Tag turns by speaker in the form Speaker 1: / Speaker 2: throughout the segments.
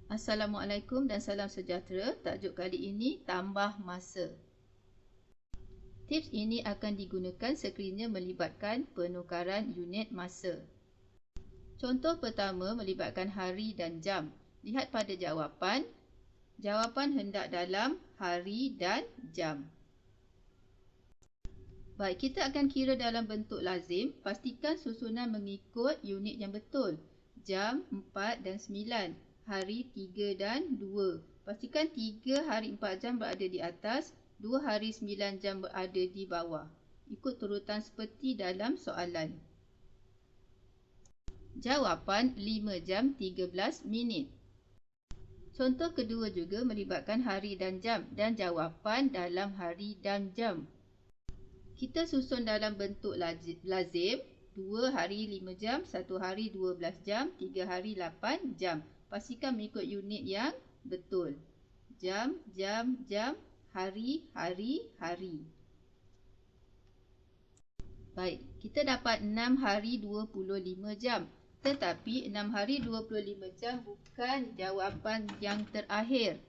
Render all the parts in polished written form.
Speaker 1: Assalamualaikum dan salam sejahtera. Tajuk kali ini tambah masa. Tips ini akan digunakan sekiranya melibatkan penukaran unit masa. Contoh pertama melibatkan hari dan jam. Lihat pada jawapan. Jawapan hendak dalam hari dan jam. Baik, kita akan kira dalam bentuk lazim. Pastikan susunan mengikut unit yang betul. Jam 4 dan 9. Hari 3 dan 2. Pastikan 3 hari 4 jam berada di atas, 2 hari 9 jam berada di bawah. Ikut turutan seperti dalam soalan. Jawapan 5 jam 13 minit. Contoh kedua juga melibatkan hari dan jam dan jawapan dalam hari dan jam. Kita susun dalam bentuk lazim, 2 hari 5 jam, 1 hari 12 jam, 3 hari 8 jam. Pastikan mengikut unit yang betul. Jam, jam, jam, hari, hari, hari. Baik, kita dapat 6 hari 25 jam. Tetapi 6 hari 25 jam bukan jawapan yang terakhir.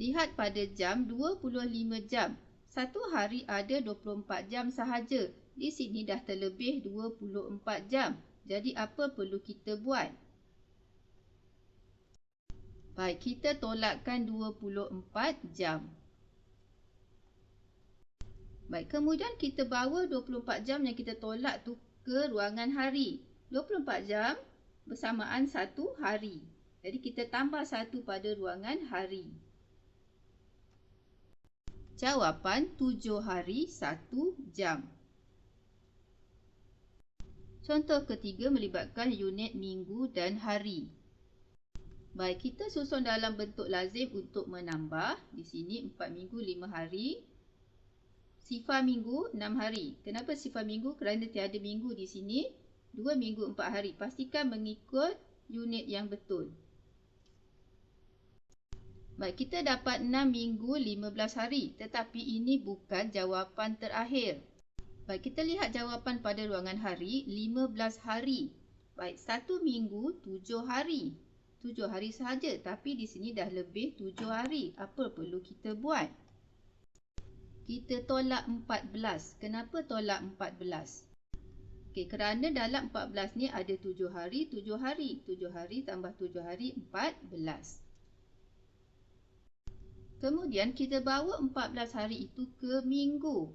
Speaker 1: Lihat pada jam 25 jam. Satu hari ada 24 jam sahaja. Di sini dah terlebih 24 jam. Jadi apa perlu kita buat? Baik, kita tolakkan 24 jam. Baik, kemudian kita bawa 24 jam yang kita tolak tu ke ruangan hari. 24 jam bersamaan 1 hari. Jadi kita tambah 1 pada ruangan hari. Jawapan 7 hari 1 jam. Contoh ketiga melibatkan unit minggu dan hari. Baik, kita susun dalam bentuk lazim untuk menambah. Di sini 4 minggu 5 hari. Sifar minggu 6 hari. Kenapa sifar minggu? Kerana tiada minggu di sini. 2 minggu 4 hari. Pastikan mengikut unit yang betul. Baik, kita dapat 6 minggu 15 hari. Tetapi ini bukan jawapan terakhir. Baik, kita lihat jawapan pada ruangan hari, 15 hari. Baik, 1 minggu 7 hari. 7 hari sahaja. Tapi di sini dah lebih 7 hari. Apa perlu kita buat? Kita tolak 14. Kenapa tolak 14? Okey, kerana dalam 14 ni ada 7 hari, 7 hari. 7 hari tambah 7 hari, 14. Kemudian kita bawa 14 hari itu ke minggu.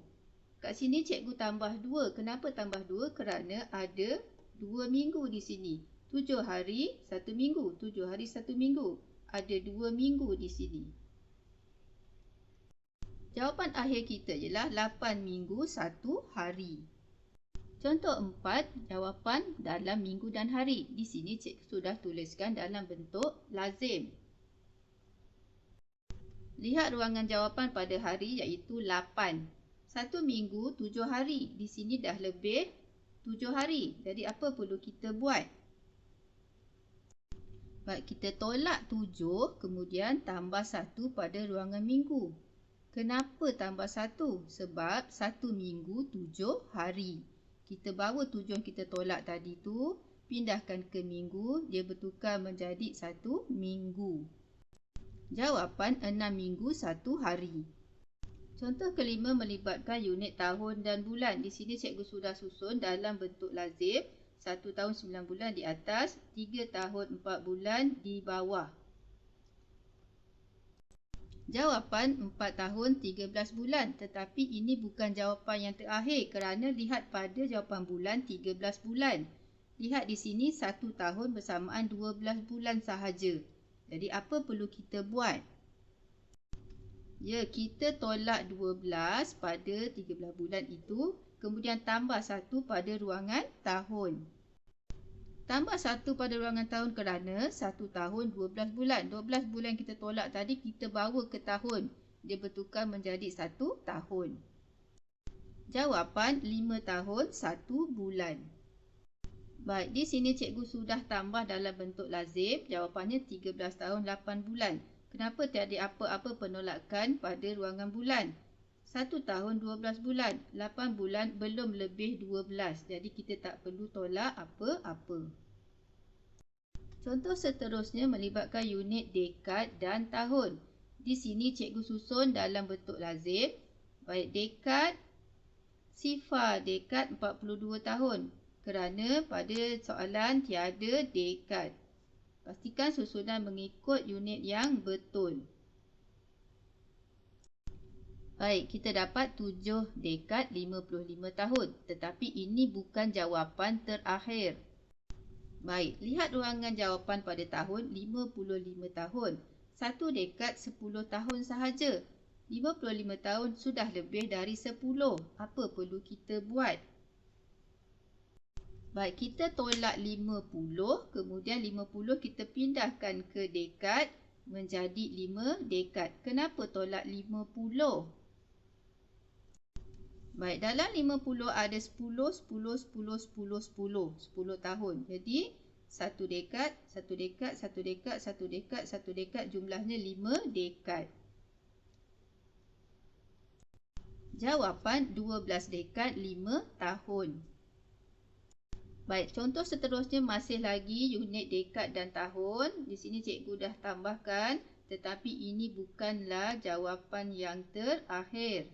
Speaker 1: Kat sini cikgu tambah 2. Kenapa tambah 2? Kerana ada 2 minggu di sini. 7 hari, 1 minggu. 7 hari, 1 minggu. Ada 2 minggu di sini. Jawapan akhir kita ialah 8 minggu 1 hari. Contoh 4, jawapan dalam minggu dan hari. Di sini cikgu sudah tuliskan dalam bentuk lazim. Lihat ruangan jawapan pada hari iaitu 8. 1 minggu 7 hari. Di sini dah lebih 7 hari. Jadi apa perlu kita buat? Baik, kita tolak 7 kemudian tambah 1 pada ruangan minggu. Kenapa tambah 1? Sebab 1 minggu 7 hari. Kita bawa 7 yang kita tolak tadi tu, pindahkan ke minggu, dia bertukar menjadi 1 minggu. Jawapan 6 minggu 1 hari. Contoh kelima melibatkan unit tahun dan bulan. Di sini cikgu sudah susun dalam bentuk lazim. 1 tahun 9 bulan di atas, 3 tahun 4 bulan di bawah. Jawapan 4 tahun 13 bulan. Tetapi ini bukan jawapan yang terakhir kerana lihat pada jawapan bulan 13 bulan. Lihat di sini 1 tahun bersamaan 12 bulan sahaja. Jadi apa perlu kita buat? Ya, kita tolak 12 pada 13 bulan itu. Kemudian tambah 1 pada ruangan tahun. Tambah 1 pada ruangan tahun kerana 1 tahun 12 bulan. 12 bulan kita tolak tadi kita bawa ke tahun. Dia bertukar menjadi 1 tahun. Jawapan 5 tahun 1 bulan. Baik, di sini cikgu sudah tambah dalam bentuk lazim. Jawapannya 13 tahun 8 bulan. Kenapa tiada apa-apa penolakan pada ruangan bulan? 1 tahun 12 bulan. 8 bulan belum lebih 12. Jadi kita tak perlu tolak apa-apa. Contoh seterusnya melibatkan unit dekad dan tahun. Di sini cikgu susun dalam bentuk lazim. Baik, dekad, sifar dekad 42 tahun. Kerana pada soalan tiada dekad. Pastikan susunan mengikut unit yang betul. Baik, kita dapat 7 dekad 55 tahun. Tetapi ini bukan jawapan terakhir. Baik, lihat ruangan jawapan pada tahun 55 tahun. Satu dekad 10 tahun sahaja. 55 tahun sudah lebih dari 10. Apa perlu kita buat? Baik, kita tolak 50, kemudian 50 kita pindahkan ke dekad menjadi 5 dekad. Kenapa tolak 50? Baik, dalam 50 ada 10, 10, 10, 10, 10. 10 tahun. Jadi, satu dekad, satu dekad, satu dekad, satu dekad, satu dekad. Jumlahnya 5 dekad. Jawapan 12 dekad 5 tahun. Baik, contoh seterusnya masih lagi unit dekad dan tahun. Di sini cikgu dah tambahkan, tetapi ini bukanlah jawapan yang terakhir.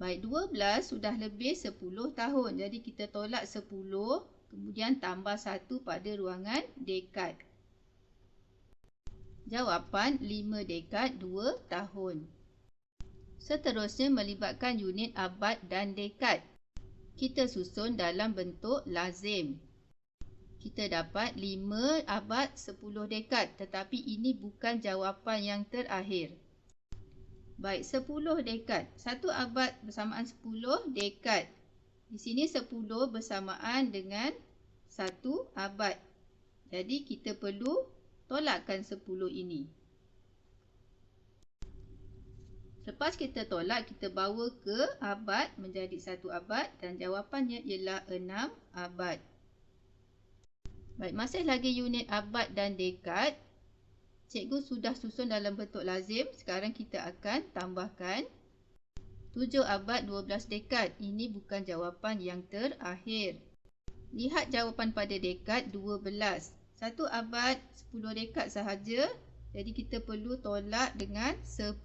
Speaker 1: Baik, 12 sudah lebih 10 tahun. Jadi kita tolak 10, kemudian tambah 1 pada ruangan dekad. Jawapan 5 dekad 2 tahun. Seterusnya melibatkan unit abad dan dekad. Kita susun dalam bentuk lazim. Kita dapat 5 abad 10 dekad, tetapi ini bukan jawapan yang terakhir. Baik, 10 dekad. Satu abad bersamaan 10 dekad. Di sini 10 bersamaan dengan 1 abad. Jadi kita perlu tolakkan 10 ini. Lepas kita tolak, kita bawa ke abad menjadi 1 abad dan jawapannya ialah 6 abad. Baik, masih lagi unit abad dan dekad. Cikgu sudah susun dalam bentuk lazim. Sekarang kita akan tambahkan 7 abad 12 dekad. Ini bukan jawapan yang terakhir. Lihat jawapan pada dekad 12. 1 abad 10 dekad sahaja. Jadi kita perlu tolak dengan 10.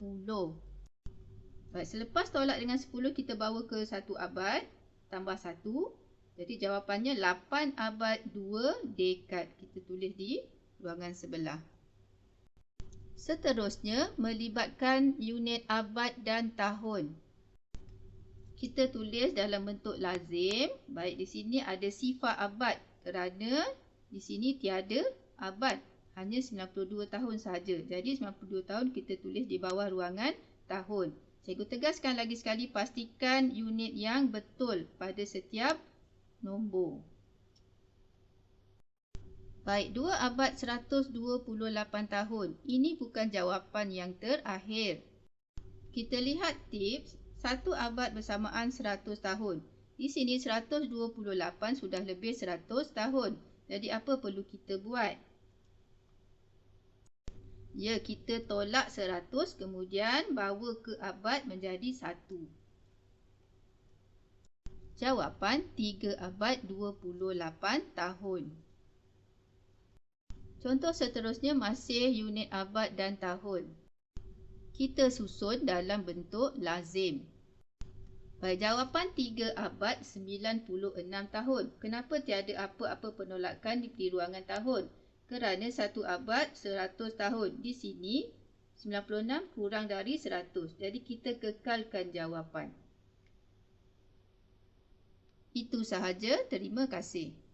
Speaker 1: Baik, selepas tolak dengan 10, kita bawa ke 1 abad. Tambah 1. Jadi jawapannya 8 abad 2 dekad. Kita tulis di ruangan sebelah. Seterusnya, melibatkan unit abad dan tahun. Kita tulis dalam bentuk lazim. Baik, di sini ada sifar abad kerana di sini tiada abad. Hanya 92 tahun sahaja. Jadi 92 tahun kita tulis di bawah ruangan tahun. Cikgu tegaskan lagi sekali, pastikan unit yang betul pada setiap nombor. Baik, 2 abad 128 tahun. Ini bukan jawapan yang terakhir. Kita lihat tips, 1 abad bersamaan 100 tahun. Di sini 128 sudah lebih 100 tahun. Jadi apa perlu kita buat? Ya, kita tolak 100 kemudian bawa ke abad menjadi 1. Jawapan 3 abad 28 tahun. Contoh seterusnya masih unit abad dan tahun. Kita susun dalam bentuk lazim. Baik, jawapan 3 abad 96 tahun. Kenapa tiada apa-apa penolakan di ruangan tahun? Kerana 1 abad 100 tahun. Di sini 96 kurang dari 100. Jadi kita kekalkan jawapan. Itu sahaja. Terima kasih.